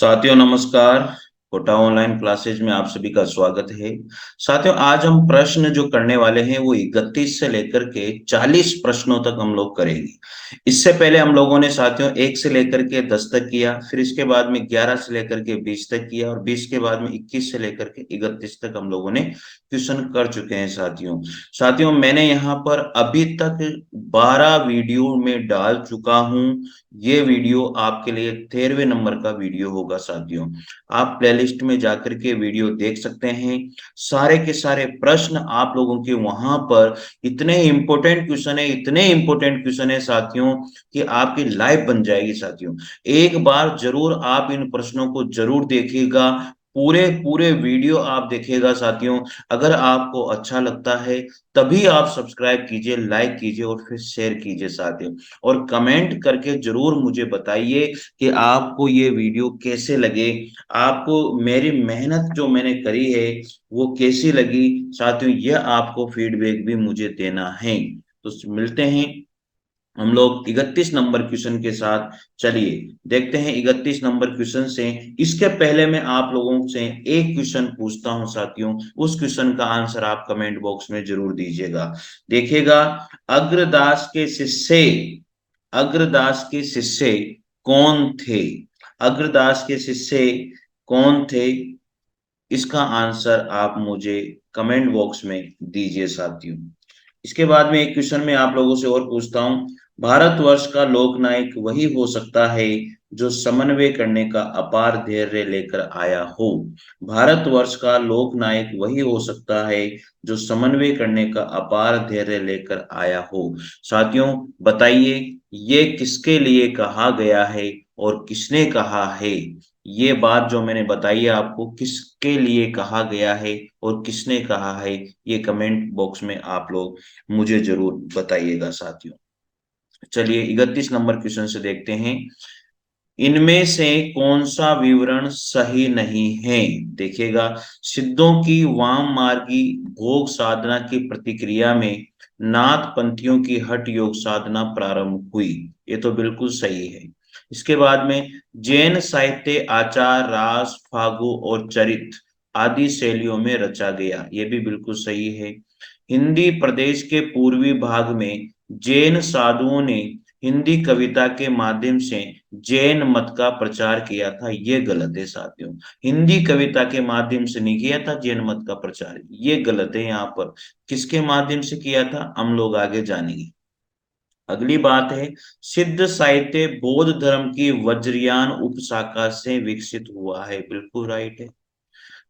साथियों नमस्कार। Kota online classes में आप सभी का स्वागत है। साथियों आज हम प्रश्न जो करने वाले हैं वो 31 से लेकर के 40 प्रश्नों तक हम लोग करेंगे। इससे पहले हम लोगों ने साथियों 1 से लेकर के 10 तक किया, फिर इसके बाद में 11 से लेकर के 20 तक किया और 20 के बाद में 21 से लेकर के 31 तक हम लोगों ने क्वेश्चन कर चुके हैं। साथियों साथियों मैंने यहाँ पर अभी तक 12 वीडियो में डाल चुका हूँ। ये वीडियो आपके लिए 13वें नंबर का वीडियो होगा। साथियों आप प्लेलिस्ट में जाकर के वीडियो देख सकते हैं। सारे के सारे प्रश्न आप लोगों के वहां पर इतने इंपॉर्टेंट क्वेश्चन है, इतने इंपॉर्टेंट क्वेश्चन है साथियों कि आपकी लाइफ बन जाएगी। साथियों एक बार जरूर आप इन प्रश्नों को जरूर देखिएगा, पूरे पूरे वीडियो आप देखिएगा। साथियों अगर आपको अच्छा लगता है तभी आप सब्सक्राइब कीजिए, लाइक कीजिए और फिर शेयर कीजिए साथियों। और कमेंट करके जरूर मुझे बताइए कि आपको ये वीडियो कैसे लगे, आपको मेरी मेहनत जो मैंने करी है वो कैसी लगी। साथियों यह आपको फीडबैक भी मुझे देना है। तो मिलते हैं हम लोग 31 नंबर क्वेश्चन के साथ। चलिए देखते हैं 31 नंबर क्वेश्चन से। इसके पहले मैं आप लोगों से एक क्वेश्चन पूछता हूं साथियों, उस क्वेश्चन का आंसर आप कमेंट बॉक्स में जरूर दीजिएगा। देखिएगा, अग्रदास के शिष्य, अग्रदास के शिष्य कौन थे? अग्रदास के शिष्य कौन थे? इसका आंसर आप मुझे कमेंट बॉक्स में दीजिए साथियों। इसके बाद में एक क्वेश्चन में आप लोगों से और पूछता हूं, भारतवर्ष का लोकनायक वही हो सकता है जो समन्वय करने का अपार धैर्य लेकर आया हो। भारतवर्ष का लोकनायक वही हो सकता है जो समन्वय करने का अपार धैर्य लेकर आया हो। साथियों बताइए ये किसके लिए कहा गया है और किसने कहा है? ये बात जो मैंने बताई है आपको किसके लिए कहा गया है और किसने कहा है, ये कमेंट बॉक्स में आप लोग मुझे जरूर बताइएगा साथियों। चलिए 31 नंबर क्वेश्चन से देखते हैं, इनमें से कौन सा विवरण सही नहीं है? देखिएगा, सिद्धों की वाम मार्गी भोग साधना की प्रतिक्रिया में नाथ पंथियों की हठ योग साधना प्रारंभ हुई। ये तो बिल्कुल सही है। इसके बाद में जैन साहित्य आचार रास फागु और चरित आदि शैलियों में रचा गया, ये भी बिल्कुल सही है। हिंदी प्रदेश के पूर्वी भाग में जैन साधुओं ने हिंदी कविता के माध्यम से जैन मत का प्रचार किया था, ये गलत है साथियों। हिंदी कविता के माध्यम से नहीं किया था जैन मत का प्रचार, ये गलत है। यहाँ पर किसके माध्यम से किया था हम लोग आगे जानेंगे। अगली बात है, सिद्ध साहित्य बौद्ध धर्म की वज्रयान उपशाखा से विकसित हुआ है, बिल्कुल राइट है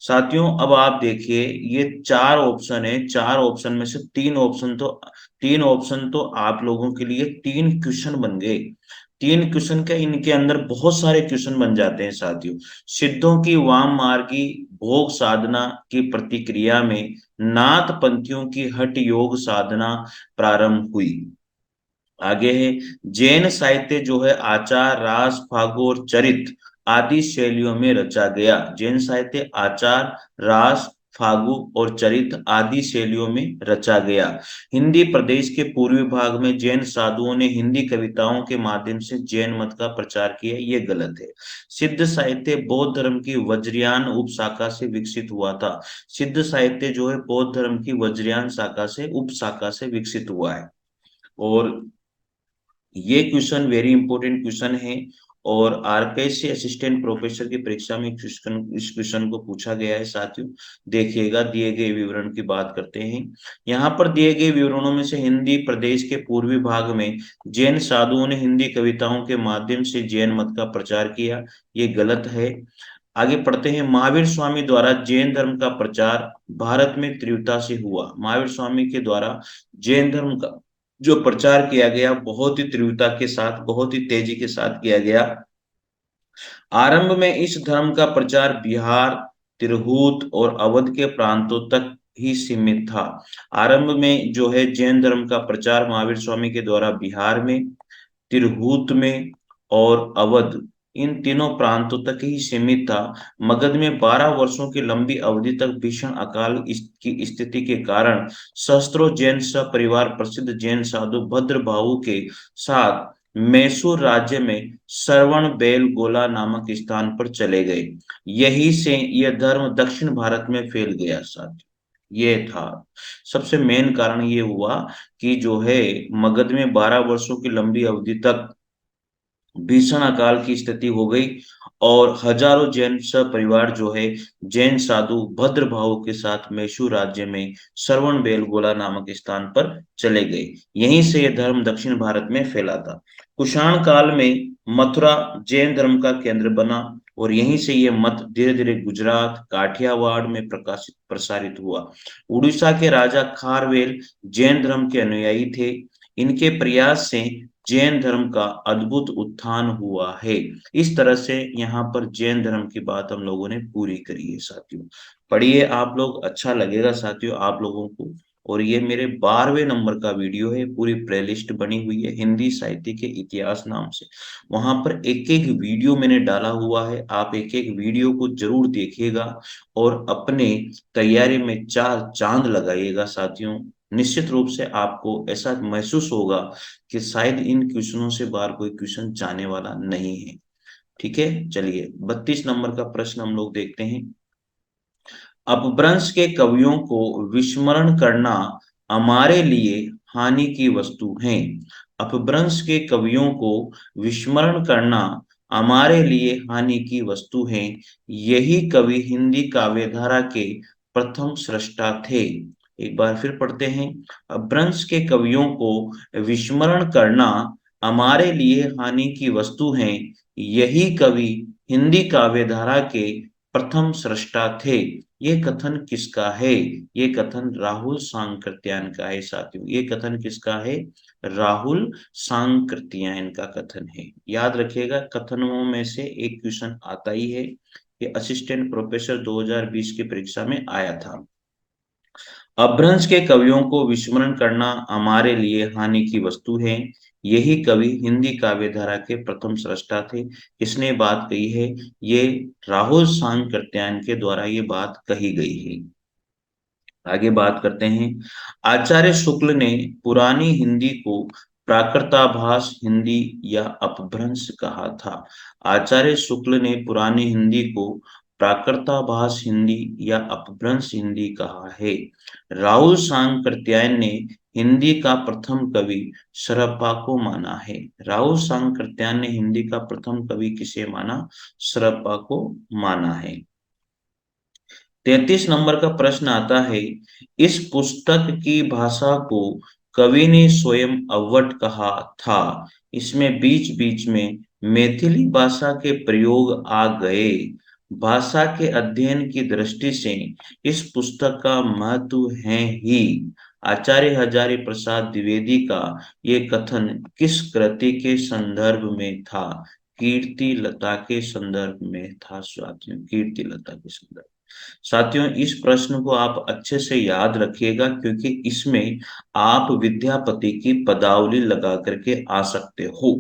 साथियों। अब आप देखिए ये चार ऑप्शन है, चार ऑप्शन में से तीन ऑप्शन तो आप लोगों के लिए तीन क्वेश्चन बन गए। तीन क्वेश्चन के इनके अंदर बहुत सारे क्वेश्चन बन जाते हैं साथियों। सिद्धों की वाम मार्गी भोग साधना की प्रतिक्रिया में नाथ पंथियों की हठ योग साधना प्रारंभ हुई। आगे है, जैन साहित्य जो है आचार रास फागु और चरित आदि शैलियों में रचा गया। जैन साहित्य आचार रास फागु और चरित आदि शैलियों में रचा गया। हिंदी प्रदेश के पूर्वी भाग में जैन साधुओं ने हिंदी कविताओं के माध्यम से जैन मत का प्रचार किया, ये गलत है। सिद्ध साहित्य बौद्ध धर्म की वज्रयान उपशाखा से विकसित हुआ था। सिद्ध साहित्य जो है बौद्ध धर्म की वज्रयान शाखा से उपशाखा से विकसित हुआ है। और ये क्वेश्चन वेरी इंपॉर्टेंट क्वेश्चन है और आरपीएससी असिस्टेंट प्रोफेसर की परीक्षा में इस क्वेश्चन को पूछा गया है साथियों। देखिएगा दिए गए विवरण की बात करते हैं। यहाँ पर दिए गए विवरणों में से हिंदी प्रदेश के पूर्वी भाग में जैन साधुओं ने हिंदी कविताओं के माध्यम से जैन मत का प्रचार किया, ये गलत है। आगे पढ़ते हैं, महावीर स्वामी द्वारा जैन धर्म का प्रचार भारत में तीव्रता से हुआ। महावीर स्वामी के द्वारा जैन धर्म का जो प्रचार किया गया बहुत ही तीव्रता के साथ, बहुत ही तेजी के साथ किया गया। आरंभ में इस धर्म का प्रचार बिहार, तिरहुत और अवध के प्रांतों तक ही सीमित था। आरंभ में जो है जैन धर्म का प्रचार महावीर स्वामी के द्वारा बिहार में, तिरहुत में और अवध, इन तीनों प्रांतों तक ही सीमित था। मगध में 12 वर्षों की लंबी अवधि तक भीषण अकाल की स्थिति के कारण सहस्त्रों जैन सपरिवार प्रसिद्ध जैन साधु भद्रभाऊ के साथ मैसूर राज्य में श्रवण बेलगोला नामक स्थान पर चले गए। यही से यह धर्म दक्षिण भारत में फैल गया साथियों। ये था सबसे मेन कारण, ये हुआ कि जो है मगध में 12 वर्षों की लंबी अवधि तक भीषण अकाल की स्थिति हो गई और हजारों जैन परिवार जो है जैन साधु भद्र भाव के साथ मैसूर राज्य में श्रवण बेलगोला नामक स्थान पर चले गए। यहीं से यह धर्म दक्षिण भारत में फैला था। कुषाण काल में मथुरा जैन धर्म का केंद्र बना और यहीं से यह मत धीरे धीरे गुजरात काठियावाड़ में प्रकाशित प्रसारित हुआ। उड़ीसा के राजा खारवेल जैन धर्म के अनुयायी थे। इनके प्रयास से जैन धर्म का अद्भुत उत्थान हुआ है। इस तरह से यहाँ पर जैन धर्म की बात हम लोगों ने पूरी करी है साथियों। पढ़िए आप लोग, अच्छा लगेगा साथियों आप लोगों को। और ये मेरे 12वें नंबर का वीडियो है, पूरी प्लेलिस्ट बनी हुई है हिंदी साहित्य के इतिहास नाम से। वहां पर एक एक वीडियो मैंने डाला हुआ है, आप एक एक वीडियो को जरूर देखिएगा और अपने तैयारी में चार चांद लगाइएगा साथियों। निश्चित रूप से आपको ऐसा महसूस होगा कि शायद इन क्वेश्चनों से बाहर कोई क्वेश्चन जाने वाला नहीं है। ठीक है, चलिए 32 नंबर का प्रश्न हम लोग देखते हैं। अपभ्रंश के कवियों को विस्मरण करना हमारे लिए हानि की वस्तु है। अपभ्रंश के कवियों को विस्मरण करना हमारे लिए हानि की वस्तु है। यही कवि हिंदी काव्यधारा के प्रथम सृष्टा थे। एक बार फिर पढ़ते हैं। अपभ्रंश के कवियों को विस्मरण करना हमारे लिए हानि की वस्तु है। यही कवि हिंदी काव्यधारा के प्रथम सृष्टा थे। ये कथन किसका है? ये कथन राहुल सांकृत्यायन का है साथियों। ये कथन किसका है? राहुल सांकृत्यायन का कथन है। याद रखिएगा, कथनों में से एक क्वेश्चन आता ही है। ये असिस्टेंट प्रोफेसर 2020 की परीक्षा में आया था। अपभ्रंश के कवियों को विस्मरण करना हमारे लिए हानि की वस्तु है। यही कवि हिंदी काव्यधारा के प्रथम सृष्टा थे। किसने बात कही है? ये राहुल सांकृत्यायन के द्वारा ये बात कही गई है। आगे बात करते हैं। आचार्य शुक्ल ने पुरानी हिंदी को प्राकृताभास हिंदी या अपभ्रंश कहा था। आचार्य शुक्ल ने पुरानी हिंदी को प्राकृताभास हिंदी या अपभ्रंश हिंदी कहा है। राहुल सांकृत्यायन ने हिंदी का प्रथम कवि सरप्पा को माना है। राहुल सांकृत्यायन ने हिंदी का प्रथम कवि किसे माना? सरप्पा को माना है। 33 नंबर का प्रश्न आता है। इस पुस्तक की भाषा को कवि ने स्वयं अवट कहा था। इसमें बीच बीच में मैथिली भाषा के प्रयोग आ गए। भाषा के अध्ययन की दृष्टि से इस पुस्तक का महत्व है ही। आचार्य हजारी प्रसाद द्विवेदी का ये कथन किस कृति के संदर्भ में था? कीर्ति लता के संदर्भ में था साथियों, कीर्ति लता के संदर्भ। साथियों इस प्रश्न को आप अच्छे से याद रखिएगा क्योंकि इसमें आप विद्यापति की पदावली लगा करके आ सकते हो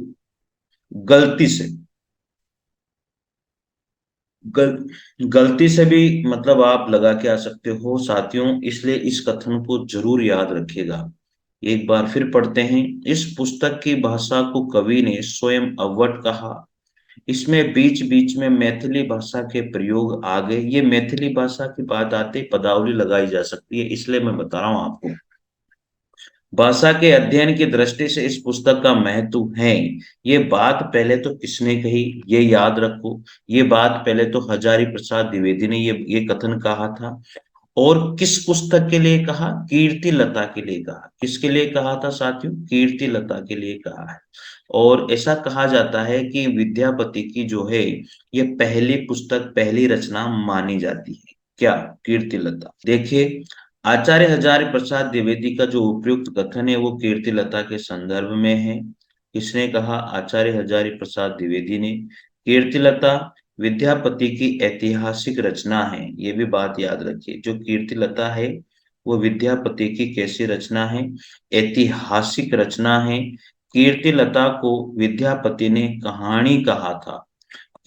गलती से। गल, गलती से भी मतलब आप लगा के आ सकते हो साथियों, इसलिए इस कथन को जरूर याद रखिएगा। एक बार फिर पढ़ते हैं। इस पुस्तक की भाषा को कवि ने स्वयं अवट कहा। इसमें बीच बीच में मैथिली भाषा के प्रयोग आ गए। ये मैथिली भाषा की बात आते ही पदावली लगाई जा सकती है, इसलिए मैं बता रहा हूं आपको। भाषा के अध्ययन की दृष्टि से इस पुस्तक का महत्व है। ये बात पहले तो किसने कही, ये याद रखो। ये बात पहले तो हजारी प्रसाद द्विवेदी ने ये कथन कहा था। और किस पुस्तक के लिए कहा? कीर्ति लता के लिए कहा। किसके लिए कहा था साथियों? कीर्ति लता के लिए कहा है। और ऐसा कहा जाता है कि विद्यापति की जो है ये पहली पुस्तक, पहली रचना मानी जाती है। क्या? कीर्ति लता। देखिए, आचार्य हजारी प्रसाद द्विवेदी का जो उपयुक्त कथन है वो कीर्ति लता के संदर्भ में है। किसने कहा? आचार्य हजारी प्रसाद द्विवेदी ने। कीर्ति लता विद्यापति की ऐतिहासिक रचना है, ये भी बात याद रखिए। जो कीर्ति लता है वो विद्यापति की कैसी रचना है? ऐतिहासिक रचना है। कीर्ति लता को विद्यापति ने कहानी कहा था।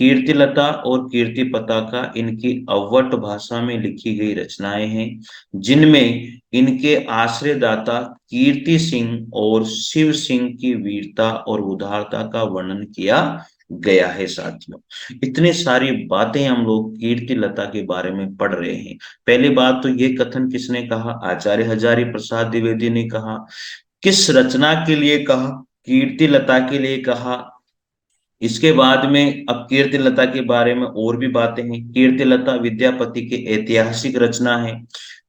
कीर्तिलता और कीर्ति पताका इनकी अवट भाषा में लिखी गई रचनाएं हैं, जिनमें इनके आश्रयदाता कीर्ति सिंह और शिव सिंह की वीरता और उदारता का वर्णन किया गया है। साथियों, इतनी सारी बातें हम लोग कीर्ति लता के बारे में पढ़ रहे हैं। पहली बात तो ये कथन किसने कहा? आचार्य हजारी प्रसाद द्विवेदी ने कहा। किस रचना के लिए कहा? कीर्ति लता के लिए कहा। इसके बाद में अब कीर्ति लता के बारे में और भी बातें हैं। कीर्ति लता विद्यापति की ऐतिहासिक रचना है।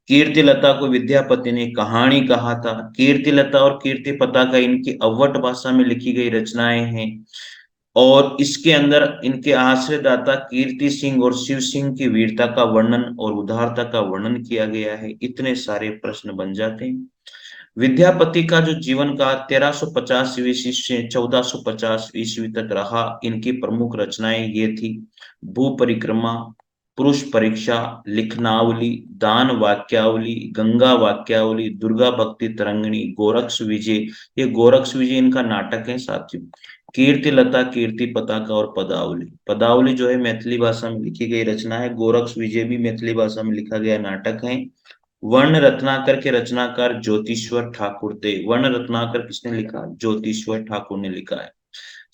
कीर्ति लता को विद्यापति ने कहानी कहा था। कीर्ति लता और कीर्ति पताका इनकी अवट भाषा में लिखी गई रचनाएं हैं, और इसके अंदर इनके आश्रयदाता कीर्ति सिंह और शिव सिंह की वीरता का वर्णन और उदारता का वर्णन किया गया है। इतने सारे प्रश्न बन जाते हैं। विद्यापति का जो जीवन का 1350 ईस्वी से 1450 ईस्वी तक रहा, इनकी प्रमुख रचनाएं ये थी: भू परिक्रमा, पुरुष परीक्षा, लिखनावली, दान वाक्यावली, गंगा वाक्यावली, दुर्गा भक्ति तरंगिणी, गोरक्ष विजय। ये गोरक्ष विजय इनका नाटक है साथियों। कीर्ति लता, कीर्ति पताका और पदावली। पदावली जो है मैथिली भाषा में लिखी गई रचना है। गोरक्ष विजय भी मैथिली भाषा में लिखा गया नाटक है। वर्ण रत्नाकर के रचनाकार ज्योतिश्वर ठाकुर थे। वर्ण रत्नाकर किसने लिखा? ज्योतिश्वर ठाकुर ने लिखा है।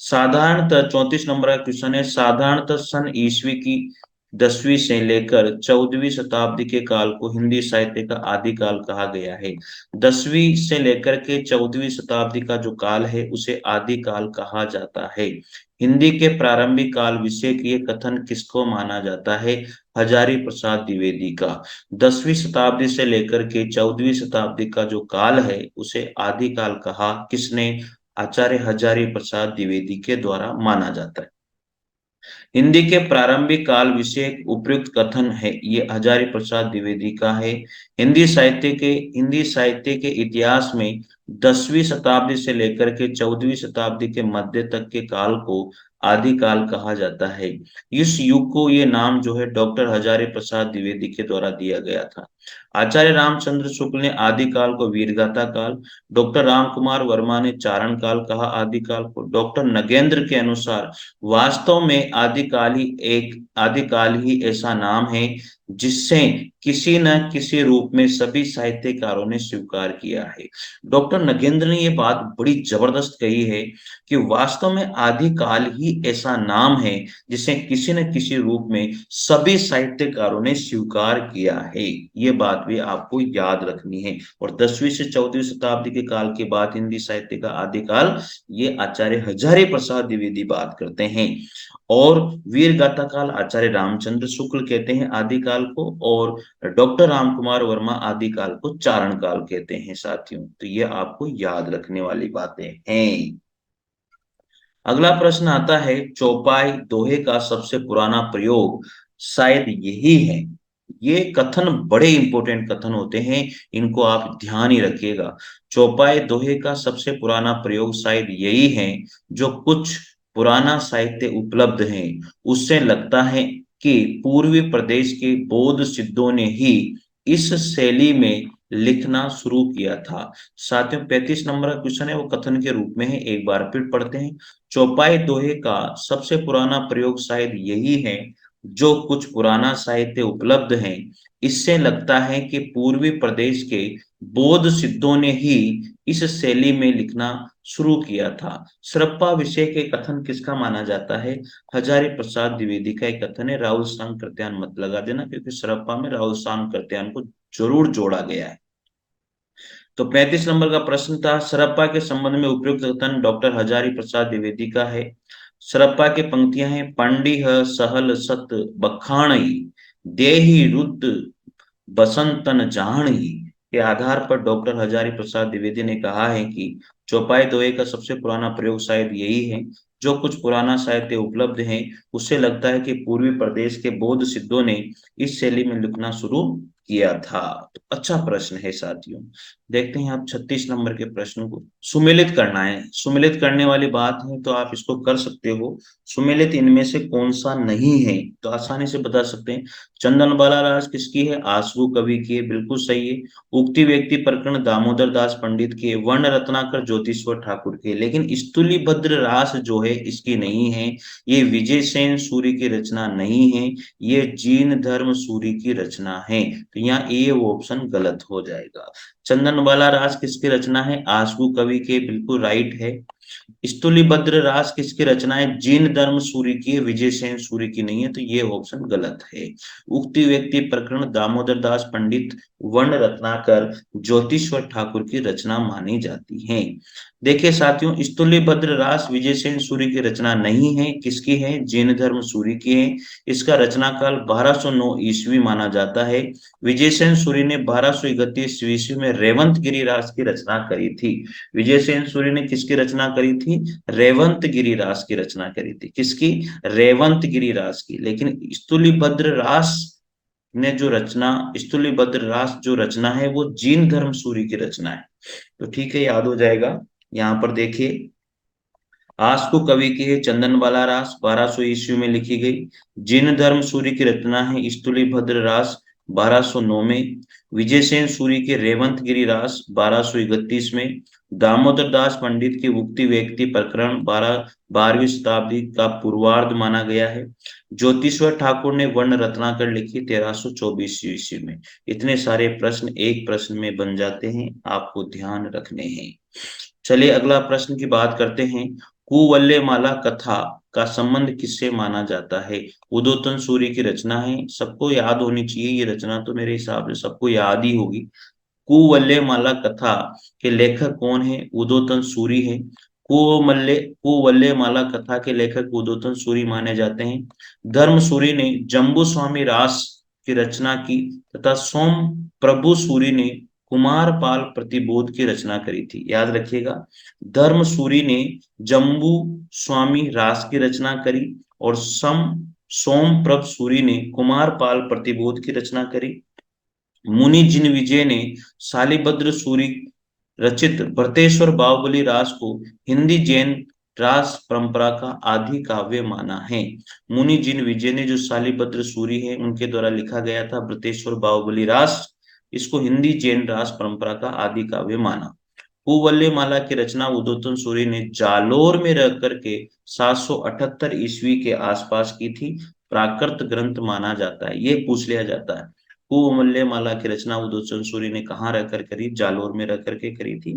साधारणतः 34 नंबर का क्वेश्चन है। साधारणतः सन ईस्वी की 10वीं से लेकर 14वीं शताब्दी के काल को हिंदी साहित्य का आदिकाल कहा गया है। 10वीं से लेकर के 14वीं शताब्दी का जो काल है उसे आदिकाल कहा जाता है। हिंदी के प्रारंभिक काल विषय ये कथन किसको माना जाता है? हजारी प्रसाद द्विवेदी का। 10वीं शताब्दी से लेकर के 14वीं शताब्दी का जो काल है उसे आदिकाल कहा किसने? आचार्य हजारी प्रसाद द्विवेदी के द्वारा माना जाता है। हिंदी के प्रारंभिक काल विषय उपयुक्त कथन है ये हजारी प्रसाद द्विवेदी का है। हिंदी साहित्य के इतिहास में 10वीं शताब्दी से लेकर के 14वीं शताब्दी के मध्य तक के काल को आदिकाल कहा जाता है। इस युग को ये नाम जो है डॉक्टर हजारी प्रसाद द्विवेदी के द्वारा दिया गया था। आचार्य रामचंद्र शुक्ल ने आदिकाल को वीरगाथा काल, डॉक्टर रामकुमार वर्मा ने चारण काल कहा आदिकाल को। डॉक्टर नगेंद्र के अनुसार वास्तव में आदिकाल ही ऐसा नाम है जिससे किसी न किसी रूप में सभी साहित्यकारों ने स्वीकार किया है। डॉक्टर नगेंद्र ने ये बात बड़ी जबरदस्त कही है कि वास्तव में आदिकाल ही ऐसा नाम है जिसे किसी न किसी रूप में सभी साहित्यकारों ने स्वीकार किया है। ये बात भी आपको याद रखनी है। और 10वीं से 14वीं शताब्दी के काल के बाद हिंदी साहित्य का आदिकाल ये आचार्य हजारी प्रसाद द्विवेदी बात करते हैं। और वीर गाथा काल आचार्य रामचंद्र शुक्ल कहते हैं आदिकाल को, और डॉक्टर रामकुमार वर्मा आदिकाल को चारण काल कहते हैं साथियों। तो ये आपको याद रखने वाली बातें हैं। अगला प्रश्न आता है, चौपाई दोहे का सबसे पुराना प्रयोग शायद यही है। ये कथन बड़े इंपॉर्टेंट कथन होते हैं, इनको आप ध्यान ही रखिएगा। चौपाई दोहे का सबसे पुराना प्रयोग शायद यही है। जो कुछ पुराना साहित्य उपलब्ध है उससे लगता है कि पूर्वी प्रदेश के बौद्ध सिद्धों ने ही इस शैली में लिखना शुरू किया था। साथियों, 35 नंबर का क्वेश्चन है वो कथन के रूप में है, एक बार फिर पढ़ते हैं। चौपाई दोहे का सबसे पुराना प्रयोग शायद यही है। जो कुछ पुराना साहित्य उपलब्ध है इससे लगता है कि पूर्वी प्रदेश के बौद्ध सिद्धों ने ही इस शैली में लिखना शुरू किया था। सरप्पा विषय के कथन किसका माना जाता है? हजारी प्रसाद द्विवेदी का एक कथन है। राहुल सांग कृत्यान मत लगा देना, क्योंकि सरप्पा में राहुल सांग कृत्यान को जरूर जोड़ा गया है। तो 35 नंबर का प्रश्न था, सरप्पा के संबंध में उपयुक्त कथन डॉक्टर हजारी प्रसाद द्विवेदी का है। सरप्पा की पंक्तियां हैं, पांडिह सहल सत बखाणई देहि रुद्र बसंतन जाहणी के आधार पर डॉक्टर हजारी प्रसाद द्विवेदी ने कहा है कि चौपाई दोहे का सबसे पुराना प्रयोग शायद यही है। जो कुछ पुराना साहित्य उपलब्ध है उससे लगता है कि पूर्वी प्रदेश के बौद्ध सिद्धों ने इस शैली में लिखना शुरू किया था? तो अच्छा प्रश्न है साथियों। देखते हैं आप 36 नंबर के प्रश्न को। सुमेलित करना है, सुमेलित करने वाली बात है तो आप इसको कर सकते हो। सुमेलित इनमें से कौन सा नहीं है? तो आसानी से बता सकते हैं। चंदन बाला राज किसकी है? आशु कवि की है, बिल्कुल सही है। उक्ति व्यक्ति प्रकरण दामोदर दास पंडित की है। वर्ण रत्नाकर ज्योतिश्वर ठाकुर की है। लेकिन स्तुलिभद्र रास जो है इसकी नहीं है। ये विजय सेन सूर्य की रचना नहीं है। ये जीन धर्म सूरी की रचना है। तो यहाँ ए ऑप्शन गलत हो जाएगा। चंदन बाला रास किसकी रचना है? आशु कवि के, बिल्कुल राइट है। स्तुलिभद्र रास किसकी रचना है? जीन धर्म सूरी की है, विजय सेन सूरी की नहीं है। तो ये ऑप्शन गलत है। उक्ति व्यक्ति प्रकरण दामोदर दास पंडित वर्ण रत्नाकर ज्योतिश्वर ठाकुर की रचना मानी जाती है। देखिए साथियों, स्तुलिभद्र रास विजय सेन सूरी की रचना नहीं है। किसकी है? जैन धर्म सूरी की है। इसका रचना काल 1209 ईस्वी माना जाता है। विजय सेन सूरी ने 1231 ईस्वी में रेवंत गिरी रास की रचना करी थी। विजय सेन सूरी ने किसकी रचना करी थी? रेवंत गिरी रास की रचना करी थी। किसकी? रेवंत गिरी रास की। लेकिन स्तुलिभद्र रास ने जो रचना, स्तुलिभद्र रास जो रचना है वो जीन धर्म सूरी की रचना है। तो ठीक है, याद हो जाएगा। यहाँ पर देखिए, आस्कू कवि की है चंदन बाला रास, 1200 ईस्वी में लिखी गई। जिन धर्म सूरी की रचना है स्तुलिभद्र रास, 1209 में। विजयसेन सूरी के रेवंत गिरी रास, 1231 में। दामोदर दास पंडित की उक्ति व्यक्ति प्रकरण 12वीं शताब्दी का पूर्वार्ध माना गया है। ज्योतिश्वर ठाकुर ने वर्ण रत्नाकर लिखी 1324 ईस्वी में। इतने सारे प्रश्न एक प्रश्न में बन जाते हैं, आपको ध्यान रखने हैं। चलिए अगला प्रश्न की बात करते हैं। कुवल्लेमाला कथा का संबंध किससे माना जाता है? उदोतन सूरी की रचना है, सबको याद होनी चाहिए ये रचना, तो मेरे हिसाब से सबको याद ही होगी। कुवल्लेमाला कथा के लेखक कौन है? उदोतन सूरी है। कुवल्लेमाला कथा के लेखक उदोतन सूरी माने जाते हैं। धर्म सूरी ने जम्बू स्वामी रास की रचना की तथा सोम प्रभु सूरी ने कुमार पाल प्रतिबोध की रचना करी थी। याद रखिएगा, धर्म सूरी ने जम्बू स्वामी रास की रचना करी और सोम प्रभ सूरी ने कुमार पाल प्रतिबोध की रचना करी। मुनि जिन विजय ने शालिभद्र सूरी रचित भरतेश्वर बाहुबली रास को हिंदी जैन रास परंपरा का आदि काव्य माना है। मुनि जिन विजय ने जो शालिभद्र सूरी है उनके द्वारा लिखा गया था भरतेश्वर बाहुबली रास, इसको हिंदी जैन रास परंपरा का आदि काव्य माना। कुवल्लेमाला की रचना उदोतन सूरी ने जालोर में रह करके 778 ईस्वी के आसपास की थी। प्राकृत ग्रंथ माना जाता है, ये पूछ लिया जाता है। कुवल्लेमाला की रचना उदोतन सूरी ने कहाँ रहकर करी? जालोर में रह करके करी थी।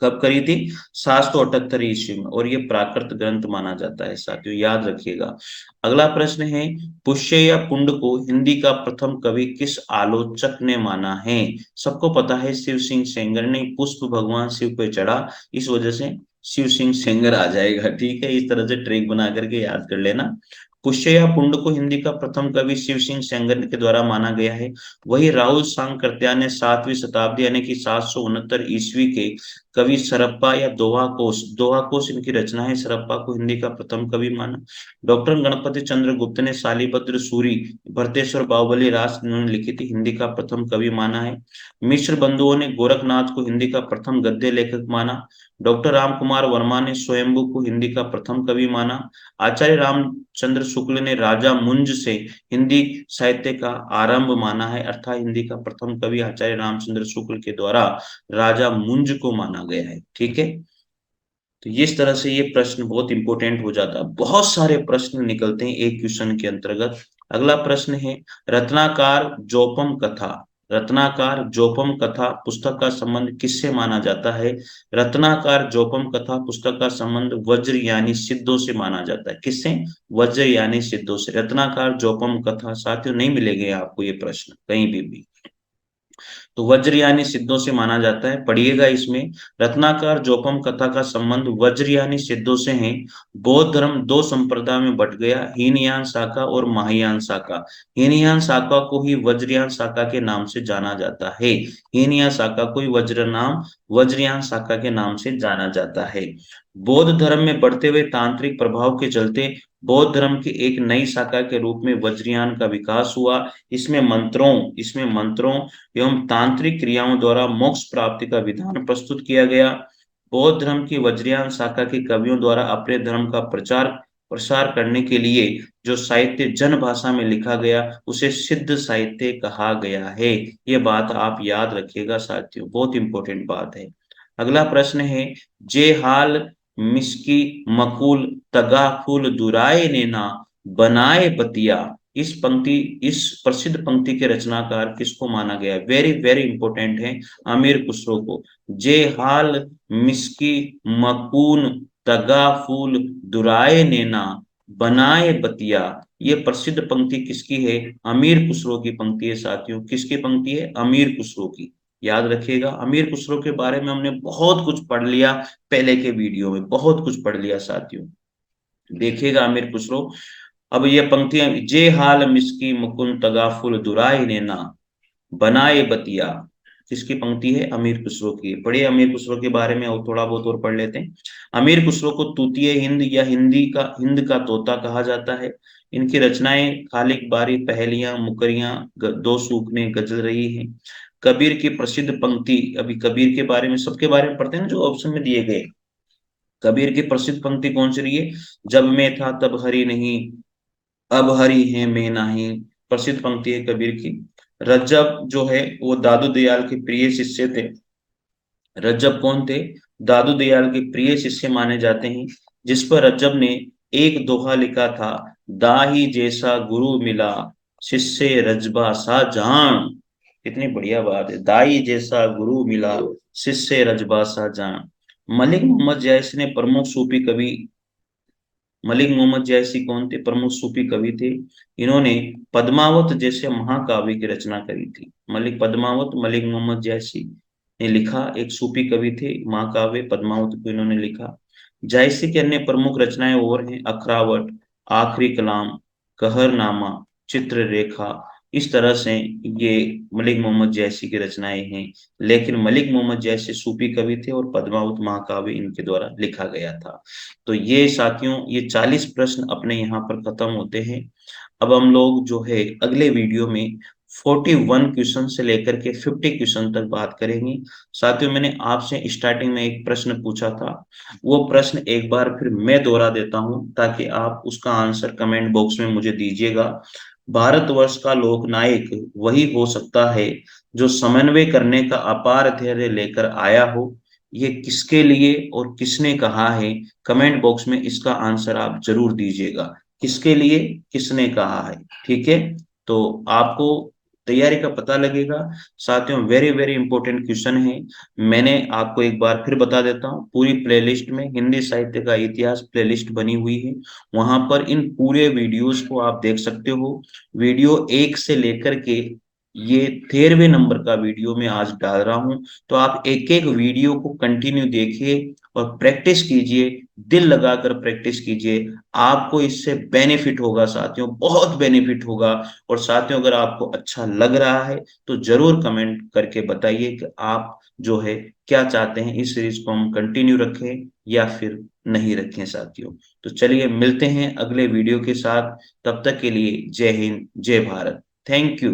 कब करी थी? 778 ईस्वी में। और ये प्राकृत ग्रंथ माना जाता है साथियों, याद रखिएगा। अगला प्रश्न है, पुष्य या पुंड को हिंदी का प्रथम कवि किस आलोचक ने माना है? सबको पता है शिव सिंह सेंगर ने। पुष्प भगवान शिव पे चढ़ा, इस वजह से शिव सिंह सेंगर आ जाएगा। ठीक है, इस तरह से ट्रिक बना करके याद कर लेना। पुष्य या पुंड को हिंदी का प्रथम कवि शिव सिंह सेंगर के द्वारा माना गया है। वही राहुल सांकृत्या ने 7वीं शताब्दी यानी कि 769 ईस्वी के कवि सरप्पा या दोहा कोश इनकी रचना है। सरप्पा को हिंदी का प्रथम कवि माना। डॉक्टर गणपति चंद्र गुप्त ने शालिभद्र सूरी भरतेश्वर बाहुबली रास इन्होंने लिखी थी, हिंदी का प्रथम कवि माना है। मिश्र बंधुओं ने गोरखनाथ को हिंदी का प्रथम गद्य लेखक माना। डॉक्टर राम कुमार वर्मा ने स्वयंभू को हिंदी का प्रथम कवि माना। आचार्य रामचंद्र शुक्ल ने राजा मुंज से हिंदी साहित्य का आरंभ माना है, अर्थात हिंदी का प्रथम कवि आचार्य रामचंद्र शुक्ल के द्वारा राजा मुंज को माना गया है। ठीक है, तो इस तरह से ये प्रश्न बहुत इंपॉर्टेंट हो जाता है। बहुत सारे प्रश्न निकलते हैं एक क्वेश्चन के अंतर्गत। अगला प्रश्न है, रत्नाकार जोपम कथा, रत्नाकार जोपम कथा पुस्तक का संबंध किससे माना जाता है? रत्नाकार जोपम कथा पुस्तक का संबंध वज्र यानी सिद्धों से माना जाता है। किससे? वज्र यानी सिद्धों से। रत्नाकार जोपम कथा साथियों नहीं मिलेंगे आपको ये प्रश्न कहीं भी। तो वज्रयानी सिद्धों से माना जाता है। पढ़िएगा इसमें, रत्नाकर जोपम कथा का संबंध वज्रयानी सिद्धों से है। बौद्ध धर्म दो संप्रदाय में बट गया, हीनयान शाखा और महायान शाखा। हीनयान शाखा को ही वज्रयान शाखा के नाम से जाना जाता है। हीनयान शाखा को ही वज्रयान शाखा के नाम से जाना जाता है। बौद्ध धर्म में बढ़ते हुए तांत्रिक प्रभाव के चलते बौद्ध धर्म की एक नई शाखा के रूप में वज्रयान का विकास हुआ। इसमें मंत्रों एवं तांत्रिक क्रियाओं द्वारा मोक्ष प्राप्ति का विधान प्रस्तुत किया गया। बौद्ध धर्म की वज्रयान शाखा के कवियों द्वारा अपने धर्म का प्रचार प्रसार करने के लिए जो साहित्य जन भाषा में लिखा गया उसे सिद्ध साहित्य कहा गया है। ये बात आप याद रखिएगा साथियों, बहुत इंपॉर्टेंट बात है। अगला प्रश्न है, जे हाल मिस्की मकुल तगा फूल दुराए ने ना बनाए बतिया। इस प्रसिद्ध पंक्ति के रचनाकार किसको माना गया है? वेरी वेरी इंपॉर्टेंट है, अमीर खुसरो को। जे हाल मिस्की मकून तगा फूल दुराए नेना बनाए बतिया, ये प्रसिद्ध पंक्ति किसकी है? अमीर खुसरो की पंक्ति है साथियों। किसकी पंक्ति है? अमीर खुसरो की। याद रखिएगा, अमीर खुसरो के बारे में हमने बहुत कुछ पढ़ लिया, पहले के वीडियो में बहुत कुछ पढ़ लिया साथियों, देखिएगा अमीर खुसरो। अब ये पंक्तियां, जे हाल मिसकी मुकुन तगाफुल दुराई ने ना बनाए बतिया, किसकी पंक्ति है? अमीर खुसरो की। पढ़िए अमीर खुसरो के बारे में और थोड़ा बहुत और पढ़ लेते हैं। अमीर खुसरो को तूतिए हिंद या हिंद का तोता कहा जाता है। इनकी रचनाएं खालिक बारी, पहेलियां, मुकरियां, दो सूखने, गजल रही हैं। कबीर की प्रसिद्ध पंक्ति, अभी कबीर के बारे में सबके बारे में पढ़ते हैं ना जो ऑप्शन में दिए गए। कबीर की प्रसिद्ध पंक्ति कौन सी रही है? जब मैं था तब हरि नहीं, अब हरि है मैं नाही, प्रसिद्ध पंक्ति है कबीर की। रज्जब जो है वो दादू दयाल के प्रिय शिष्य थे। रज्जब कौन थे? दादू दयाल के प्रिय शिष्य माने जाते हैं, जिस पर रज्जब ने एक दोहा लिखा था, दाही जैसा गुरु मिला, शिष्य रजबा सा जान। कितनी बढ़िया बात है, दाई जैसा गुरु मिला, शिष्य रजबा सा जान। मलिक मोहम्मद जैसी ने प्रमुख सूफी कवि, मलिक मोहम्मद जैसी कौन थे? प्रमुख सूफी कवि थे। इन्होंने पद्मावत जैसे महाकाव्य की रचना करी थी। मलिक मोहम्मद जैसी ने लिखा, एक सूफी कवि थे, महाकाव्य पद्मावत को इन्होंने लिखा। जायसी की अन्य प्रमुख रचनाएं और हैं, अखरावट, आखिरी कलाम, कहरनामा, चित्ररेखा। इस तरह से ये मलिक मोहम्मद जैसी की रचनाएं हैं। लेकिन मलिक मोहम्मद जैसे सूफी कवि थे और पद्मावत महाकाव्य इनके द्वारा लिखा गया था। तो ये साथियों, ये 40 प्रश्न अपने यहाँ पर खत्म होते हैं। अब हम लोग जो है अगले वीडियो में 41 क्वेश्चन से लेकर के 50 क्वेश्चन तक बात करेंगे। साथियों, मैंने आपसे स्टार्टिंग में एक प्रश्न पूछा था, वो प्रश्न एक बार फिर मैं दोहरा देता हूं ताकि आप उसका आंसर कमेंट बॉक्स में मुझे दीजिएगा। भारतवर्ष का लोकनायक वही हो सकता है जो समन्वय करने का अपार धैर्य लेकर आया हो। ये किसके लिए और किसने कहा है? कमेंट बॉक्स में इसका आंसर आप जरूर दीजिएगा। किसके लिए, किसने कहा है? ठीक है, तो आपको तैयारी का पता लगेगा। साथियों, वेरी वेरी इंपॉर्टेंट क्वेश्चन है। मैंने आपको एक बार फिर बता देता हूँ, पूरी प्लेलिस्ट में हिंदी साहित्य का इतिहास प्लेलिस्ट बनी हुई है, वहां पर इन पूरे वीडियोस को आप देख सकते हो। वीडियो 1 से लेकर के ये 13वें नंबर का वीडियो मैं आज डाल रहा हूं। तो आप एक एक वीडियो को कंटिन्यू देखिए और प्रैक्टिस कीजिए, दिल लगाकर प्रैक्टिस कीजिए। आपको इससे बेनिफिट होगा साथियों, बहुत बेनिफिट होगा। और साथियों, अगर आपको अच्छा लग रहा है तो जरूर कमेंट करके बताइए कि आप जो है क्या चाहते हैं, इस सीरीज को हम कंटिन्यू रखें या फिर नहीं रखें साथियों। तो चलिए मिलते हैं अगले वीडियो के साथ, तब तक के लिए जय हिंद, जय भारत, थैंक यू।